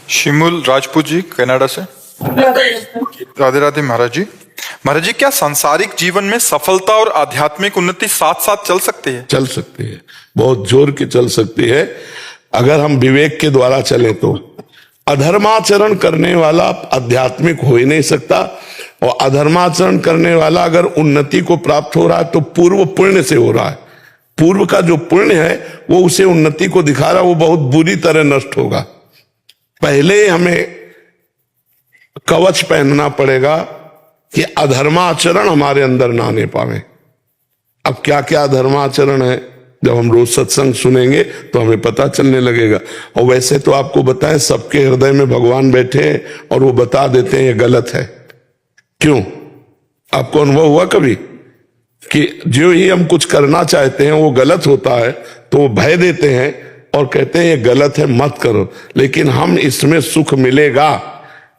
Shimul Rajput ji Canada से। राधे राधे महाराज जी। महाराज जी, क्या सांसारिक जीवन में सफलता और आध्यात्मिक उन्नति साथ साथ चल सकती है? चल सकती है, बहुत जोर की चल सकती है, अगर हम विवेक के द्वारा चले तो। अधर्माचरण करने वाला आध्यात्मिक हो ही नहीं सकता, और अधर्माचरण करने वाला अगर उन्नति को प्राप्त हो रहा है तो पूर्व पुण्य से हो रहा है। पूर्व का जो पुण्य है वो उसे उन्नति को दिखा रहा है, वो बहुत बुरी तरह नष्ट होगा। पहले हमें कवच पहनना पड़ेगा कि अधर्माचरण हमारे अंदर ना आने पावे। अब क्या क्या अधर्माचरण है, जब हम रोज सत्संग सुनेंगे तो हमें पता चलने लगेगा। और वैसे तो आपको बताएं, सबके हृदय में भगवान बैठे हैं और वो बता देते हैं ये गलत है। क्यों? आपको अनुभव हुआ कभी कि जो ही हम कुछ करना चाहते हैं वो गलत होता है तो वो भय देते हैं और कहते हैं ये गलत है, मत करो, लेकिन हम इसमें सुख मिलेगा,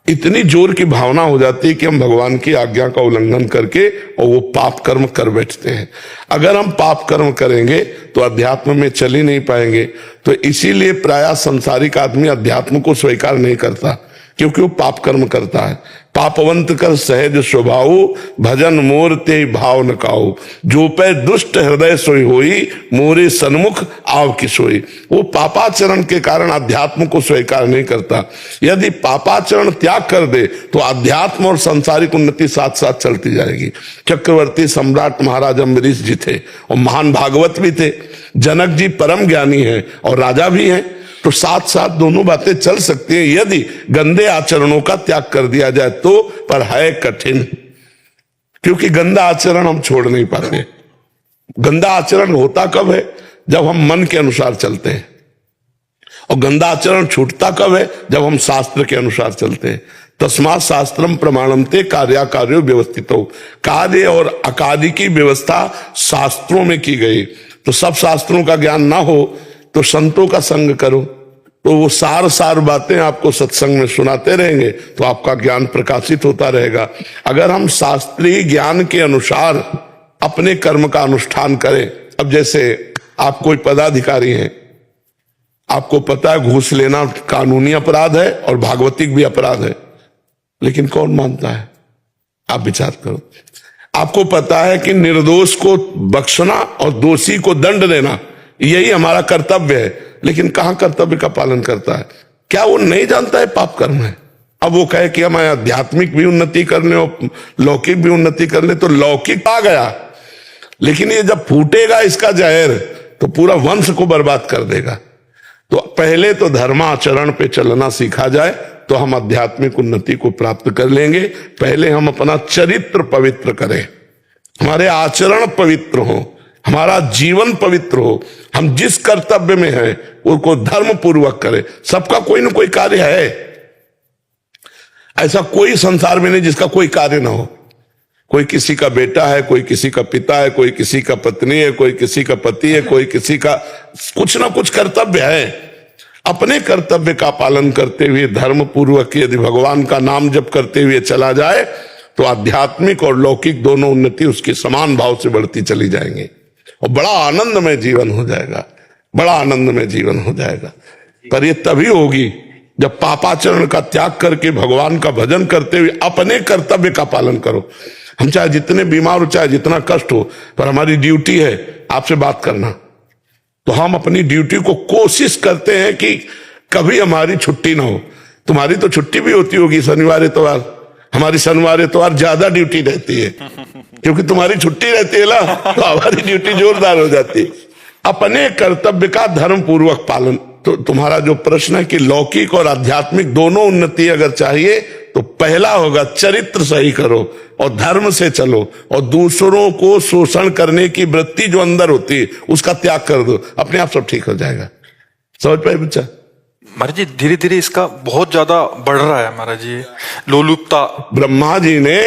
इतनी जोर की भावना हो जाती है कि हम भगवान की आज्ञा का उल्लंघन करके और वो पाप कर्म कर बैठते हैं। अगर हम पाप कर्म करेंगे तो अध्यात्म में चल ही नहीं पाएंगे। तो इसीलिए प्रायः संसारिक आदमी अध्यात्म को स्वीकार नहीं करता, क्योंकि वो पाप कर्म करता है। पापवंत कर सहज स्वभाव, भजन मोर ते भाव न काऊ, जो पे दुष्ट हृदय सोई होई, मोरे सन्मुख आव की सोई। वो पापाचरण के कारण अध्यात्म को स्वीकार नहीं करता। यदि पापाचरण त्याग कर दे तो अध्यात्म और सांसारिक उन्नति साथ साथ चलती जाएगी। चक्रवर्ती सम्राट महाराज अम्बरीश जी थे और महान भागवत भी थे। जनक जी परम ज्ञानी हैं और राजा भी हैं, तो साथ साथ दोनों बातें चल सकती है यदि गंदे आचरणों का त्याग कर दिया जाए तो। पर है कठिन, क्योंकि गंदा आचरण हम छोड़ नहीं पाते। गंदा आचरण होता कब है? जब हम मन के अनुसार चलते हैं। और गंदा आचरण छूटता कब है? जब हम शास्त्र के अनुसार चलते हैं। तस्मात् शास्त्रम प्रमाणमते कार्याकार्यो व्यवस्थितो। कार्य और अकार्य की व्यवस्था शास्त्रों में की गई। तो सब शास्त्रों का ज्ञान ना हो तो संतों का संग करो, तो वो सार बातें आपको सत्संग में सुनाते रहेंगे तो आपका ज्ञान प्रकाशित होता रहेगा। अगर हम शास्त्रीय ज्ञान के अनुसार अपने कर्म का अनुष्ठान करें, अब जैसे आप कोई पदाधिकारी हैं, आपको पता है घूस लेना कानूनी अपराध है और भागवतिक भी अपराध है, लेकिन कौन मानता है? आप विचार करो। आपको पता है कि निर्दोष को बख्शना और दोषी को दंड देना यही हमारा कर्तव्य है, लेकिन कहां कर्तव्य का पालन करता है? क्या वो नहीं जानता है पाप कर्म है? अब वो कहे कि हमें आध्यात्मिक भी उन्नति करने और लौकिक भी उन्नति करने, तो लौकिक आ गया, लेकिन ये जब फूटेगा इसका जहर तो पूरा वंश को बर्बाद कर देगा। तो पहले तो धर्माचरण पे चलना सीखा जाए तो हम आध्यात्मिक उन्नति को प्राप्त कर लेंगे। पहले हम अपना चरित्र पवित्र करें, हमारे आचरण पवित्र हो, हमारा जीवन पवित्र हो, हम जिस कर्तव्य में हैं उसको धर्म पूर्वक करें। सबका कोई ना कोई कार्य है, ऐसा कोई संसार में नहीं जिसका कोई कार्य ना हो। कोई किसी का बेटा है, कोई किसी का पिता है, कोई किसी का पत्नी है, कोई किसी का पति है, कोई किसी का कुछ ना कुछ कर्तव्य है। अपने कर्तव्य का पालन करते हुए धर्म पूर्वक यदि भगवान का नाम जप करते हुए चला जाए तो आध्यात्मिक और लौकिक दोनों उन्नति उसके समान भाव से बढ़ती चली जाएंगी और बड़ा आनंदमय जीवन हो जाएगा, बड़ा आनंदमय जीवन हो जाएगा। पर ये तभी होगी जब पापाचरण का त्याग करके भगवान का भजन करते हुए अपने कर्तव्य का पालन करो। हम चाहे जितने बीमार हो, चाहे जितना कष्ट हो, पर हमारी ड्यूटी है आपसे बात करना, तो हम अपनी ड्यूटी को कोशिश करते हैं कि कभी हमारी छुट्टी ना हो। तुम्हारी तो छुट्टी भी होती होगी शनिवार इतवार, हमारी शनिवार इतवार ज्यादा ड्यूटी रहती है, क्योंकि तुम्हारी छुट्टी रहती है ना, तो हमारी ड्यूटी जोरदार हो जाती है। अपने कर्तव्य का धर्म पूर्वक पालन। तो तुम्हारा जो प्रश्न है कि लौकिक और आध्यात्मिक दोनों उन्नति अगर चाहिए तो पहला होगा चरित्र सही करो और धर्म से चलो, और दूसरों को शोषण करने की वृत्ति जो अंदर होती है उसका त्याग कर दो, अपने आप सब ठीक हो जाएगा। समझ पाए बच्चा? महाराज जी, धीरे धीरे इसका बहुत ज्यादा बढ़ रहा है महाराज जी, लोलुपता। ब्रह्मा जी ने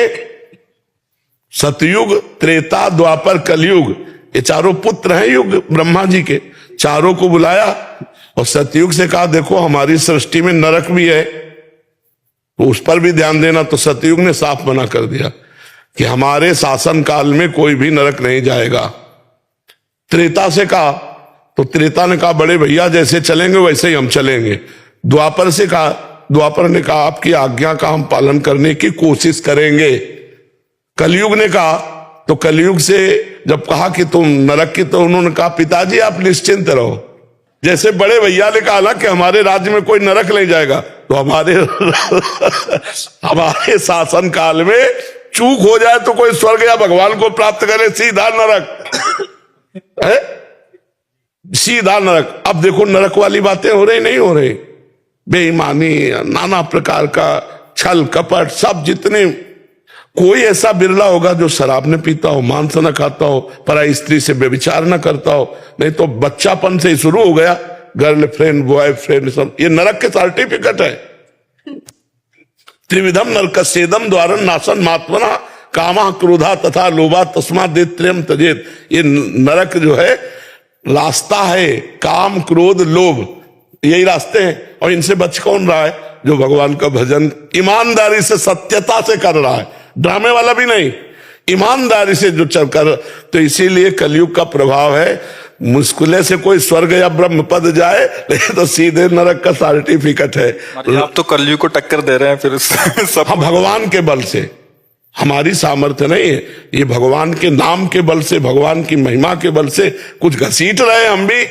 सतयुग, त्रेता, द्वापर, कलयुग, ये चारों पुत्र हैं युग ब्रह्मा जी के, चारों को बुलाया और सतयुग से कहा देखो हमारी सृष्टि में नरक भी है, तो उस पर भी ध्यान देना। तो सतयुग ने साफ मना कर दिया कि हमारे शासन काल में कोई भी नरक नहीं जाएगा। त्रेता से कहा तो त्रेता ने कहा बड़े भैया जैसे चलेंगे वैसे ही हम चलेंगे। द्वापर से कहा द्वापर ने कहा आपकी आज्ञा का हम पालन करने की कोशिश करेंगे। कलयुग ने कहा, तो कलयुग से जब कहा कि तुम नरक की, तो उन्होंने कहा पिताजी आप निश्चिंत रहो। जैसे बड़े भैया ने कहा ना कि हमारे राज्य में कोई नरक नहीं जाएगा, तो हमारे शासन काल में चूक हो जाए तो कोई स्वर्ग या भगवान को प्राप्त करे, सीधा नरक है, सीधा नरक। अब देखो नरक वाली बातें हो रही नहीं हो रही, बेईमानी, नाना प्रकार का छल कपट, सब जितने, कोई ऐसा बिरला होगा जो शराब न पीता हो, मांस न खाता हो, पराई स्त्री से व्यभिचार न करता हो, नहीं तो बच्चापन से ही शुरू हो गया, गर्लफ्रेंड बॉयफ्रेंड सब, ये नरक के सर्टिफिकेट है। त्रिविधम नरकस्येदम द्वारन नाशन मात्मना कामा क्रोधा तथा लोभा तस्मा त्रयम तजेत। ये नरक जो है रास्ता है, काम क्रोध लोभ, यही रास्ते हैं। और इनसे बच कौन रहा है? जो भगवान का भजन ईमानदारी से सत्यता से कर रहा है, ड्रामे वाला भी नहीं, ईमानदारी से जो चल कर। तो इसीलिए कलयुग का प्रभाव है, मुश्किल से कोई स्वर्ग या ब्रह्म पद जाए, लेकिन तो सीधे नरक का सर्टिफिकेट है। आप तो कलयुग को टक्कर दे रहे हैं फिर सब। हम भगवान के बल से, हमारी सामर्थ्य नहीं है, ये भगवान के नाम के बल से, भगवान की महिमा के बल से कुछ घसीट रहे हम भी,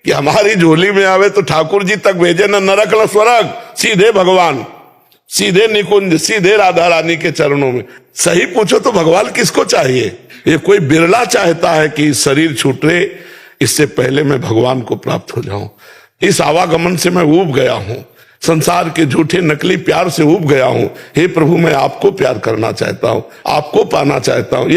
कि हमारी झोली में आवे तो ठाकुर जी तक भेजे, न नरक न स्वर्ग, सीधे भगवान, सीधे निकुंज, सीधे राधा रानी के चरणों में। सही पूछो तो भगवान किसको चाहिए? ये कोई बिरला चाहता है कि शरीर छूटे, इससे पहले मैं भगवान को प्राप्त हो जाऊं। इस आवागमन से मैं ऊब गया हूं, संसार के झूठे नकली प्यार से ऊब गया हूं। हे प्रभु, मैं आपको प्यार करना चाहता हूं, आपको पाना चाहता हूं।